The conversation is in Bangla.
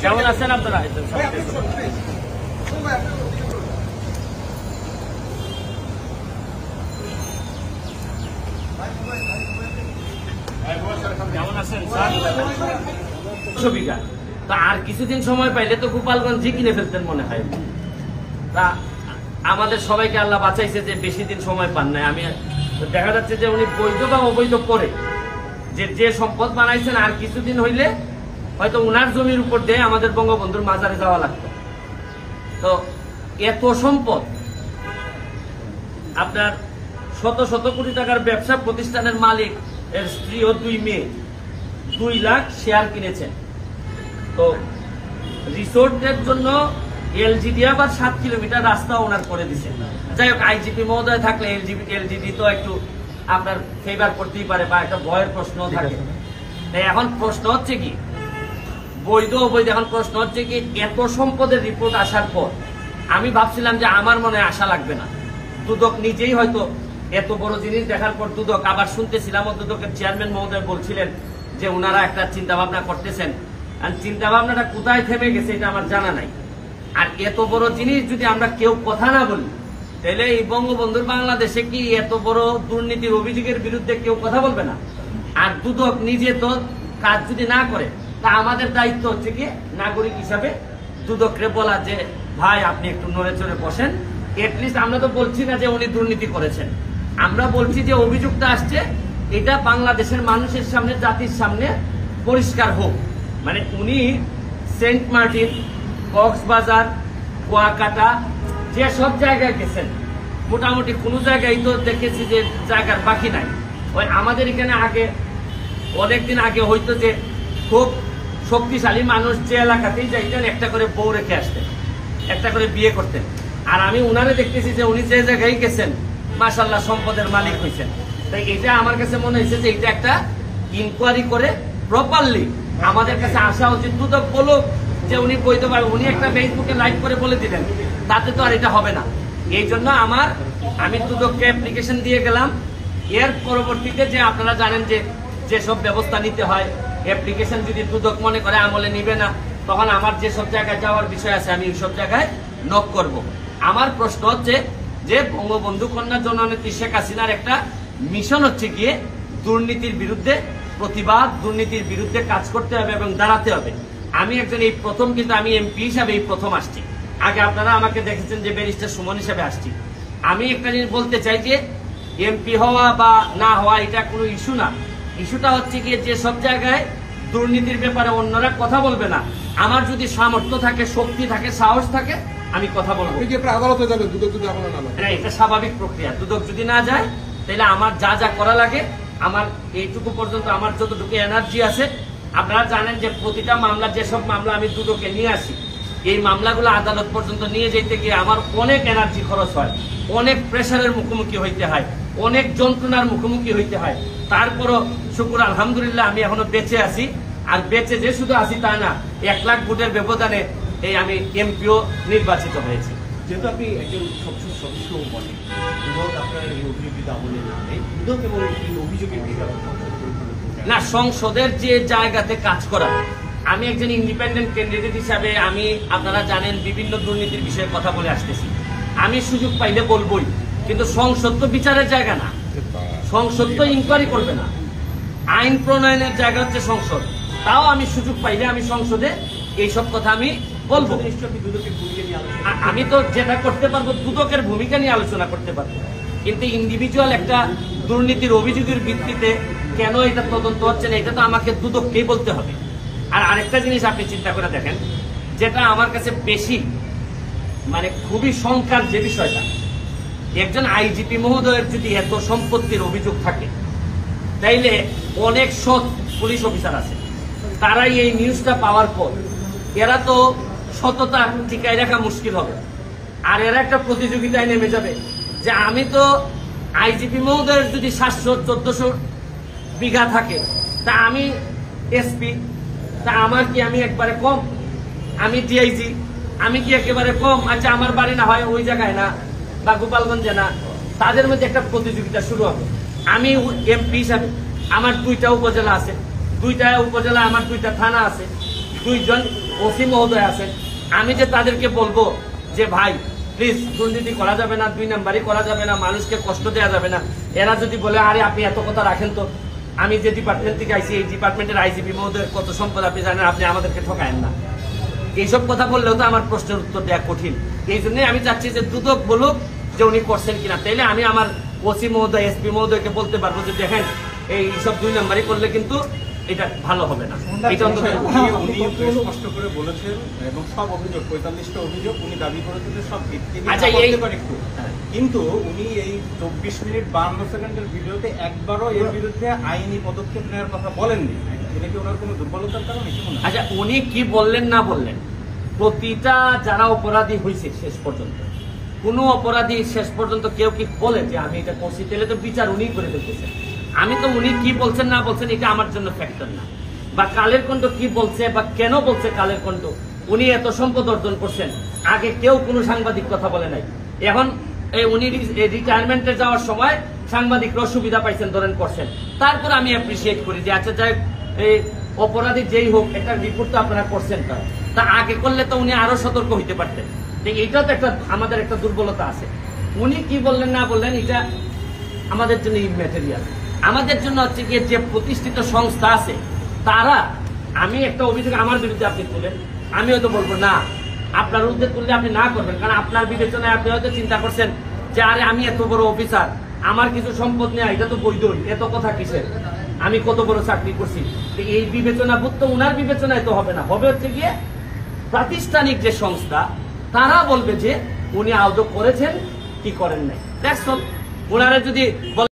কেমন আছেন আপনারা? কেমন আছেন স্যার? বিঘা তা আর কিছুদিন সময় পাইলে তো গোপালগঞ্জ কিনে ফেলতেন মনে হয়। তা আমাদের সবাইকে আল্লাহ বাঁচাইছে যে বেশি দিন সময় পান নাই। আমি দেখা যাচ্ছে যে উনি বৈধ বা অবৈধ করে যে সম্পদ বানাইছেন আর কিছুদিন হইলে হয়তো উনার জমির উপর দিয়ে আমাদের বঙ্গবন্ধুর মাজারে যাওয়া লাগতো। তো এত সম্পদ, আপনার শত শত কোটি টাকার ব্যবসা প্রতিষ্ঠানের মালিক, এর স্ত্রী ও 2 মেয়ে 2 লাখ শেয়ার কিনেছেন। তো রিসোর্টের জন্য এলজিডি আবার 7 কিলোমিটার রাস্তা ওনার করে দিচ্ছে। যাই হোক, আইজিপি মহোদয় থাকলে এলজিডি তো একটু আপনার ফেভার করতেই পারে বা একটা ভয়ের প্রশ্ন থাকে। এখন প্রশ্ন হচ্ছে কি, বৈধ অবৈধ, এখন প্রশ্ন হচ্ছে কি, এত সম্পদের রিপোর্ট আসার পর আমি ভাবছিলাম যে আমার মনে আশা লাগবে না। দুদক নিজেই হয়তো এত বড় জিনিস দেখার পর দুদক, আবার শুনতেছিলাম দুদকের চেয়ারম্যান মহোদয় বলছিলেন যে ওনারা একটা চিন্তা ভাবনা করতেছেন। আর চিন্তা ভাবনাটা কোথায় থেমে গেছে এটা আমার জানা নাই। আর এত বড় জিনিস যদি আমরা কেউ কথা না বলি, তাহলে এই বঙ্গবন্ধুর বাংলাদেশে কি এত বড় দুর্নীতির অভিযোগের বিরুদ্ধে কেউ কথা বলবে না? আর দুদক নিজে তো কাজ যদি না করে, তা আমাদের দায়িত্ব হচ্ছে কি নাগরিক হিসাবে দুদকরে বলা যে ভাই আপনি একটু নড়ে চড়ে বসেন। এটলিস্ট আমরা তো বলছি না যে উনি দুর্নীতি করেছেন, আমরা বলছি যে অভিযোগটা আসছে এটা বাংলাদেশের মানুষের সামনে, জাতির সামনে পরিষ্কার হোক। মানে উনি সেন্ট মার্টিন, কক্সবাজার, কুয়াকাটা যে সব জায়গায় গেছেন, মোটামুটি কোনো জায়গায় তো দেখেছি যে জায়গার বাকি নাই। ওই আমাদের এখানে আগে অনেকদিন আগে হয়তো যে খুব শক্তিশালী মানুষ যে এলাকাতেই যাইতেন একটা করে বউ রেখে আসতেন, একটা করে বিয়ে করতেন। আর আমি উনারে দেখতেছি যে উনি যে জায়গায় গেছেন মাশাআল্লাহ সম্পদের মালিক হয়েছেন। তাই এটা আমার কাছে মনে হয়েছে যে এটা একটা ইনকোয়ারি করে প্রপারলি আমাদের কাছে আসা উচিত। দুদক বলুক যে উনি বৈধ, উনি একটা ফেসবুকে লাইভ করে বলে দিলেন, তাতে তো আর এটা হবে না। এই জন্য আমি দুদককে অ্যাপ্লিকেশন দিয়ে গেলাম। এর পরবর্তীতে যে আপনারা জানেন যে যেসব ব্যবস্থা নিতে হয়, অ্যাপ্লিকেশন যদি দুদক মনে করে আমলে নিবে না, তখন আমার যেসব জায়গায় যাওয়ার বিষয় আছে আমি সব জায়গায় নক করব। আমার প্রশ্ন হচ্ছে যে বঙ্গবন্ধু কন্যা জননেত্রী শেখ হাসিনার একটা মিশন হচ্ছে গিয়ে দুর্নীতির বিরুদ্ধে প্রতিবাদ, দুর্নীতির বিরুদ্ধে কাজ করতে হবে এবং দাঁড়াতে হবে। আমি একজন এই প্রথম, কিন্তু আমি এমপি হিসাবে এই প্রথম আসছি। আগে আপনারা আমাকে দেখেছেন যে ব্যারিস্টার সুমন হিসাবে আসছি। আমি একটা জিনিস বলতে চাই যে এমপি হওয়া বা না হওয়া এটা কোনো ইস্যু না। ইস্যুটা হচ্ছে গিয়ে যে সব জায়গায় দুর্নীতির ব্যাপারে অন্যরা কথা বলবে না, আমার যদি সামর্থ্য থাকে, শক্তি থাকে, সাহস থাকে, আমি কথা বলবো। আদালতে যাবে দুদক যদি আমলে না নেয়, এটা স্বাভাবিক প্রক্রিয়া। দুদক যদি না যায় তাহলে আমার যা যা করা লাগে, আমার এইটুকু পর্যন্ত আমার যতটুকু এনার্জি আছে, আপনারা জানেন যে প্রতিটা মামলা, যেসব মামলা আমি দুদকে নিয়ে আসি, এই মামলাগুলো আদালত পর্যন্ত নিয়ে যেতে গিয়ে আমার অনেক এনার্জি খরচ হয়, অনেক প্রেশারের মুখোমুখি হইতে হয়, অনেক যন্ত্রণার মুখোমুখি হইতে হয়। তারপরও শুকুর আলহামদুলিল্লাহ আমি এখনো বেঁচে আছি। আর বেঁচে যে শুধু আছি তা না, 1 লাখ ভোটের ব্যবধানে এই আমি এমপিও নির্বাচিত হয়েছি। যেহেতু আপনি একজন সংসদ সদস্য বলে, আপনার এই অভিযোগিতা আমলে নেই, এবং এই অভিযোগের না, সংসদের যে জায়গাতে কাজ করা, আমি একজন ইন্ডিপেন্ডেন্ট ক্যান্ডিডেট হিসাবে আমি, আপনারা জানেন, বিভিন্ন দুর্নীতির বিষয়ে কথা বলে আসতেছি। আমি সুযোগ পাইলে বলবোই, কিন্তু সংসদ তো বিচারের জায়গা না, সংসদ তো ইনকোয়ারি করবে না, আইন প্রণয়নের জায়গা হচ্ছে সংসদ। তাও আমি সুযোগ পাইলে আমি সংসদে এইসব কথা আমি বলবো। আমি তো যেটা করতে পারবো দুদকের ভূমিকা নিয়ে আলোচনা করতে পারবো, কিন্তু ইন্ডিভিজুয়াল একটা দুর্নীতির অভিযোগের ভিত্তিতে কেন এটা তদন্ত হচ্ছে না, এটা তো আমাকে দুদককেই বলতে হবে। আর আরেকটা জিনিস আপনি চিন্তা করে দেখেন, যেটা আমার কাছে বেশি মানে খুবই শঙ্কার যে বিষয়টা, একজন আইজিপি মহোদয়ের যদি এত সম্পত্তির অভিযোগ থাকে, তাইলে অনেক সৎ পুলিশ অফিসার আছে, তারাই এই নিউজটা পাওয়ার পর এরা তো সততা টিকায় রাখা মুশকিল হবে। আর এরা একটা প্রতিযোগিতায় নেমে যাবে যে আমি তো আইজিপি মহোদয়ের যদি 700-1400 বিঘা থাকে, তা আমি এসপি, তা আমার কি আমি একবারে কম? আমি ডিআইজি, আমি কি একেবারে কম? আচ্ছা আমার বাড়ি না হয় ওই জায়গায় না বা গোপালগঞ্জে না, তাদের মধ্যে একটা প্রতিযোগিতা শুরু হবে। আমি এমপি হিসাবে আমার 2টা উপজেলা আছে, 2টা উপজেলা আমার 2টা থানা আছে, 2 জন ওসি মহোদয় আছেন, আমি যে তাদেরকে বলবো যে ভাই প্লিজ দুর্নীতি করা যাবে না, 2 নাম্বারই করা যাবে না, মানুষকে কষ্ট দেওয়া যাবে না, এরা যদি বলে আরে আপনি এত কথা রাখেন তো, আমি যে ডিপার্টমেন্ট থেকে আইছি এই ডিপার্টমেন্টের আইজিপি মহোদয়ের কত সম্পদ আপনি জানেন, আপনি আমাদেরকে ঠকায়েন না, এইসব কথা বললেও তো আমার প্রশ্নের উত্তর দেওয়া কঠিন। এই জন্যই আমি চাচ্ছি যে দুদক বলুক যে উনি করছেন কিনা, তাইলে আমি আমার ওসি মহোদয় এসপি মহোদয়কে বলতে পারবো যে দেখেন এই সব 2 নাম্বারই করলে কিন্তু এটা ভালো হবে না। এটা অন্তত উনি স্পষ্ট করে বলেছেন এবং সব অভিযোগ 45টা অভিযোগ উনি দাবি করেছেন যে সব ভিত্তি আচ্ছা, একটু, কিন্তু উনি এই 24 মিনিট 52 সেকেন্ডের ভিডিওতে একবারও এর বিরুদ্ধে আইনি পদক্ষেপ নেওয়ার কথা বলেননি। এটা কি ওনার কোনো দুর্বলতার কারণে? আচ্ছা, উনি কি বললেন না বললেন, প্রতিটা যারা অপরাধী হয়েছে শেষ পর্যন্ত, কোন অপরাধী শেষ পর্যন্ত কেউ কি বলে যে আমি এটা করছি, তাহলে তো বিচার উনি করে ফেলতেছেন। আমি তো উনি কি বলছেন না বলছেন এটা আমার জন্য ফ্যাক্টর না, বা কালের কণ্ঠ কি বলছে বা কেন বলছে কালের কণ্ঠ, উনি এত সম্পদ অর্জন করছেন, আগে কেউ কোনো সাংবাদিক কথা বলে নাই, এখন উনি রিটায়ারমেন্টে যাওয়ার সময় সাংবাদিকরা সুবিধা পাইছেন, ধরেন করছেন, তারপর আমি অ্যাপ্রিসিয়েট করি যে আচ্ছা যাই এই অপরাধী যেই হোক একটা রিপোর্ট তো আপনারা করছেন, তা আগে করলে তো উনি আরো সতর্ক হইতে পারতেন। এইটাও তো একটা আমাদের একটা দুর্বলতা আছে, উনি কি বললেন না বললেন এটা আমাদের জন্য ইম্যাটেরিয়াল। আমাদের জন্য হচ্ছে কি যে প্রতিষ্ঠিত সংস্থা আছে তারা, আমি একটা অভিযোগ আমার বিরুদ্ধে আপনি তুলেন, আমি হয়তো বলবো না, আপনার বিরুদ্ধে তুললে আপনি না করবেন, কারণ আপনার বিবেচনায় আপনি হয়তো চিন্তা করছেন যে আরে আমি এত বড় অফিসার, আমার কিছু সম্পদ নেই, এটা তো বৈধই, এত কথা কিসের, আমি কত বড় চাকরি করছি। এই বিবেচনা বোধ তো উনার বিবেচনায় তো হবে না, হবে হচ্ছে গিয়ে প্রাতিষ্ঠানিক যে সংস্থা তারা বলবে যে উনি আদৌ করেছেন কি করেন নাই। That's all. ওনারা যদি